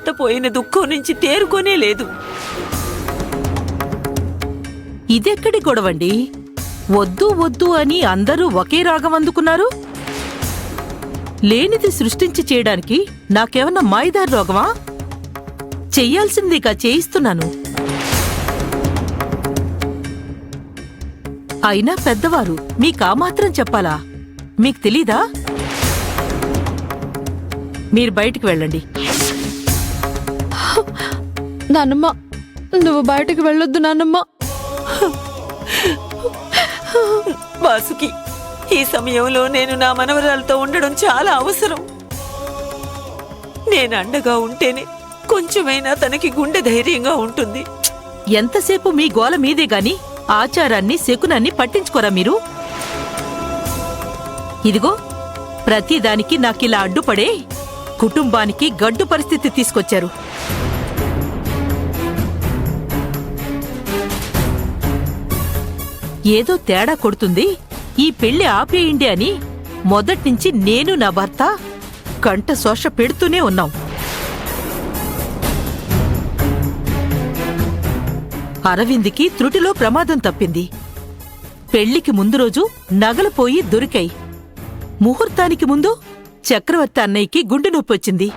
భర్త పోయిన దుఃఖం నుంచి తేరుకోనే లేదు. ఇదెక్కడి గొడవండి? వద్దు వద్దు అని అందరూ ఒకే రాగం అందుకున్నారు. లేనిది సృష్టించి చేయడానికి నాకేమన్నా మాయిదారు రోగమా? చెయ్యాల్సిందిగా చేయిస్తున్నాను. అయినా పెద్దవారు మీకా మాత్రం చెప్పాలా? మీకు తెలీదా? మీరు బయటికి వెళ్ళండి. నాన్నమ్మ, నువ్వు బయటికి వెళ్ళొద్దు నాన్నమ్మ. వాసుకి, ఈ సమయంలో నేను నా మనవరాలతో ఉండడం చాలా అవసరం. నేను అండగా ఉంటేనే కొంచెమైనా తనకి గుండె ధైర్యంగా ఉంటుంది. ఎంతసేపు మీ గోల మీదే గాని ఆచారాన్ని శకునాన్ని పట్టించుకోరా మీరు? ఇదిగో, ప్రతిదానికి నాకిలా అడ్డుపడే కుటుంబానికి గడ్డు పరిస్థితి తీసుకొచ్చారు. ఏదో తేడా కొడుతుంది, ఈ పెళ్లి ఆపేయండి అని మొదట్నుంచి నేను నా భర్త కంట శోష పెడుతూనే ఉన్నాం. అరవింద్కి త్రుటిలో ప్రమాదం తప్పింది. పెళ్లికి ముందు రోజు నగలు పోయి దొరికాయి. ముహూర్తానికి ముందు చక్రవర్తి అన్నయ్యకి గుండె నొప్పొచ్చింది.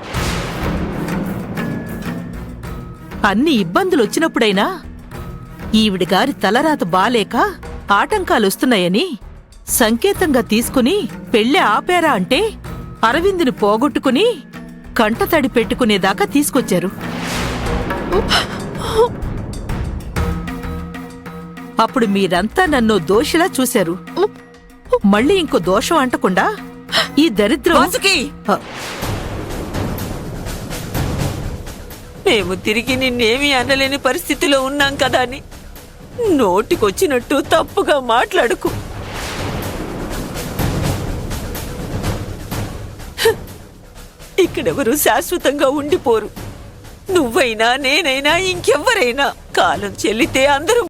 అన్ని ఇబ్బందులొచ్చినప్పుడైనా ఈవిడిగారి తలరాత బాలేక ఆటంకాలొస్తున్నాయని సంకేతంగా తీసుకుని పెళ్ళి ఆపారా అంటే అరవిందుని పోగొట్టుకుని కంటతడి పెట్టుకునేదాకా తీసుకొచ్చారు. అప్పుడు మీరంతా నన్ను దోషిలా చూశారు. మళ్ళీ ఇంకో దోషం అంటకుండా ఈ దరిద్రం. మేము తిరిగి నిన్నేమీ అనలేని పరిస్థితిలో ఉన్నాం కదా అని నోటికొచ్చినట్టు తప్పుగా మాట్లాడుకు. ఇక్కడెవరూ శాశ్వతంగా ఉండిపోరు. నువ్వైనా నేనైనా ఇంకెవ్వరైనా కాలం చెల్లితే అందరూ